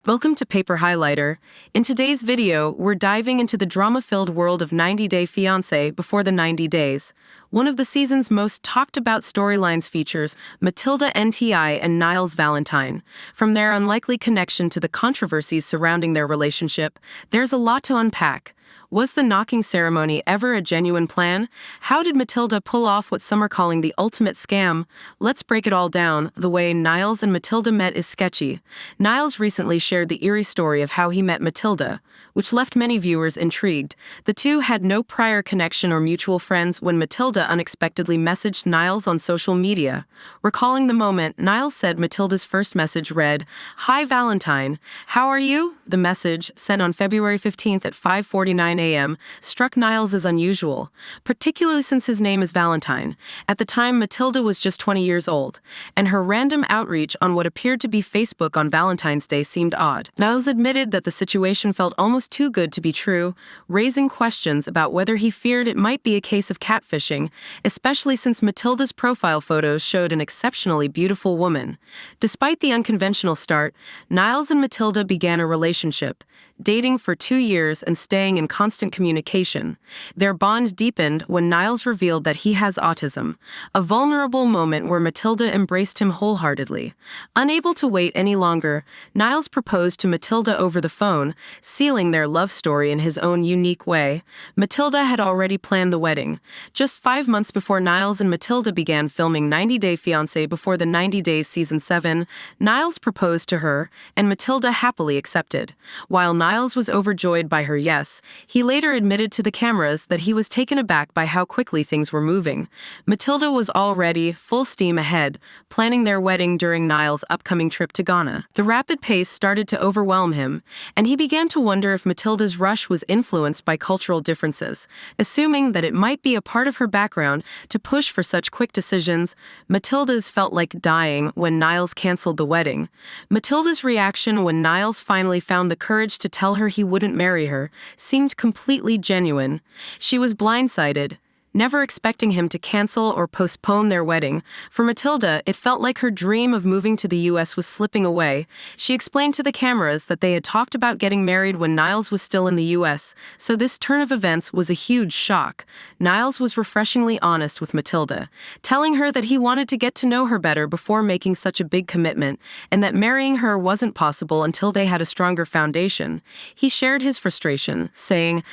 Welcome to Paper Highlighter. In today's video, we're diving into the drama-filled world of 90 Day Fiancé before the 90 days. One of the season's most talked-about storylines features Matilda Nti and Niles Valentine. From their unlikely connection to the controversies surrounding their relationship, there's a lot to unpack. Was the knocking ceremony ever a genuine plan? How did Matilda pull off what some are calling the ultimate scam? Let's break it all down. The way Niles and Matilda met is sketchy. Niles recently shared the eerie story of how he met Matilda, which left many viewers intrigued. The two had no prior connection or mutual friends when Matilda unexpectedly messaged Niles on social media. Recalling the moment, Niles said Matilda's first message read, "Hi Valentine, how are you?" The message, sent on February 15th at 5:49 a.m., struck Niles as unusual, particularly since his name is Valentine. At the time, Matilda was just 20 years old, and her random outreach on what appeared to be Facebook on Valentine's Day seemed odd. Niles admitted that the situation felt almost too good to be true, raising questions about whether he feared it might be a case of catfishing, especially since Matilda's profile photos showed an exceptionally beautiful woman. Despite the unconventional start, Niles and Matilda began a relationship, dating for 2 years and staying in constant communication. Their bond deepened when Niles revealed that he has autism, a vulnerable moment where Matilda embraced him wholeheartedly. Unable to wait any longer, Niles proposed to Matilda over the phone, sealing their love story in his own unique way. Matilda had already planned the wedding. Just 5 months before Niles and Matilda began filming 90 Day Fiancé before the 90 Days Season 7, Niles proposed to her, and Matilda happily accepted. While Niles was overjoyed by her yes, he later admitted to the cameras that he was taken aback by how quickly things were moving. Matilda was already full steam ahead, planning their wedding during Niles' upcoming trip to Ghana. The rapid pace started to overwhelm him, and he began to wonder if Matilda's rush was influenced by cultural differences. Assuming that it might be a part of her background to push for such quick decisions, Matilda's felt like dying when Niles canceled the wedding. Matilda's reaction when Niles finally found the courage to tell her he wouldn't marry her seemed completely genuine. She was blindsided, never expecting him to cancel or postpone their wedding. For Matilda, it felt like her dream of moving to the U.S. was slipping away. She explained to the cameras that they had talked about getting married when Niles was still in the U.S., so this turn of events was a huge shock. Niles was refreshingly honest with Matilda, telling her that he wanted to get to know her better before making such a big commitment, and that marrying her wasn't possible until they had a stronger foundation. He shared his frustration, saying,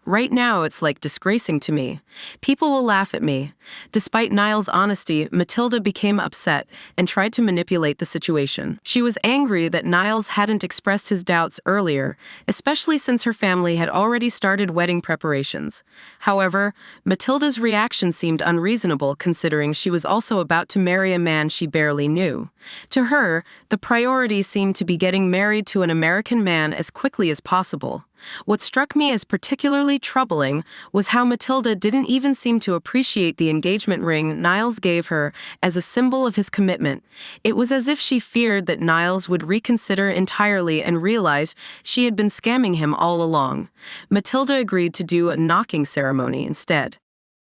right now it's like disgracing to me. People will laugh at me." Despite Niles' honesty, Matilda became upset and tried to manipulate the situation. She was angry that Niles hadn't expressed his doubts earlier, especially since her family had already started wedding preparations. However, Matilda's reaction seemed unreasonable considering she was also about to marry a man she barely knew. To her, the priority seemed to be getting married to an American man as quickly as possible. What struck me as particularly troubling was how Matilda didn't even seem to appreciate the engagement ring Niles gave her as a symbol of his commitment. It was as if she feared that Niles would reconsider entirely and realize she had been scamming him all along. Matilda agreed to do a knocking ceremony instead.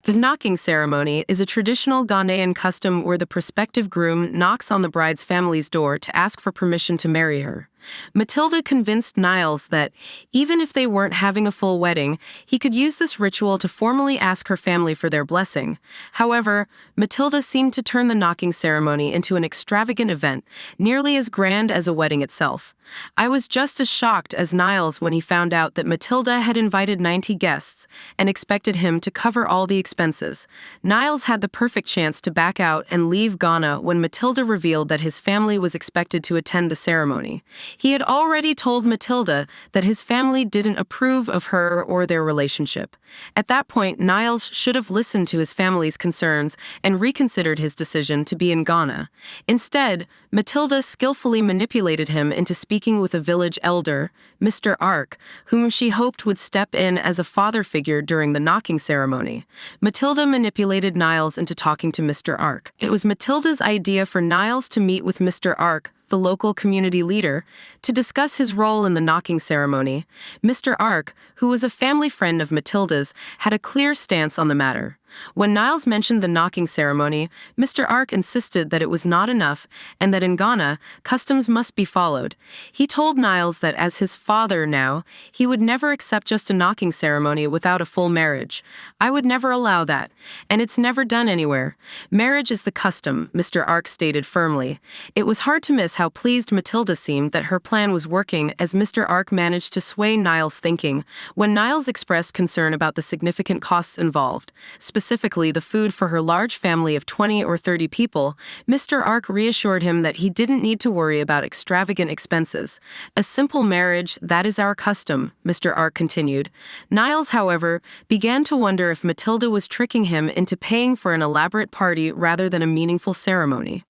The knocking ceremony is a traditional Ghanaian custom where the prospective groom knocks on the bride's family's door to ask for permission to marry her. Matilda convinced Niles that, even if they weren't having a full wedding, he could use this ritual to formally ask her family for their blessing. However, Matilda seemed to turn the knocking ceremony into an extravagant event, nearly as grand as a wedding itself. I was just as shocked as Niles when he found out that Matilda had invited 90 guests and expected him to cover all the expenses. Niles had the perfect chance to back out and leave Ghana when Matilda revealed that his family was expected to attend the ceremony. He had already told Matilda that his family didn't approve of her or their relationship. At that point, Niles should have listened to his family's concerns and reconsidered his decision to be in Ghana. Instead, Matilda skillfully manipulated him into speaking with a village elder, Mr. Ark, whom she hoped would step in as a father figure during the knocking ceremony. Matilda manipulated Niles into talking to Mr. Ark. It was Matilda's idea for Niles to meet with Mr. Ark, the local community leader, to discuss his role in the knocking ceremony. Mr. Ark, who was a family friend of Matilda's, had a clear stance on the matter. When Niles mentioned the knocking ceremony, Mr. Ark insisted that it was not enough and that in Ghana, customs must be followed. He told Niles that as his father now, he would never accept just a knocking ceremony without a full marriage. "I would never allow that, and it's never done anywhere. Marriage is the custom," Mr. Ark stated firmly. It was hard to miss how pleased Matilda seemed that her plan was working as Mr. Ark managed to sway Niles' thinking. When Niles expressed concern about the significant costs involved, specifically the food for her large family of 20 or 30 people, Mr. Ark reassured him that he didn't need to worry about extravagant expenses. "A simple marriage, that is our custom," Mr. Ark continued. Niles, however, began to wonder if Matilda was tricking him into paying for an elaborate party rather than a meaningful ceremony.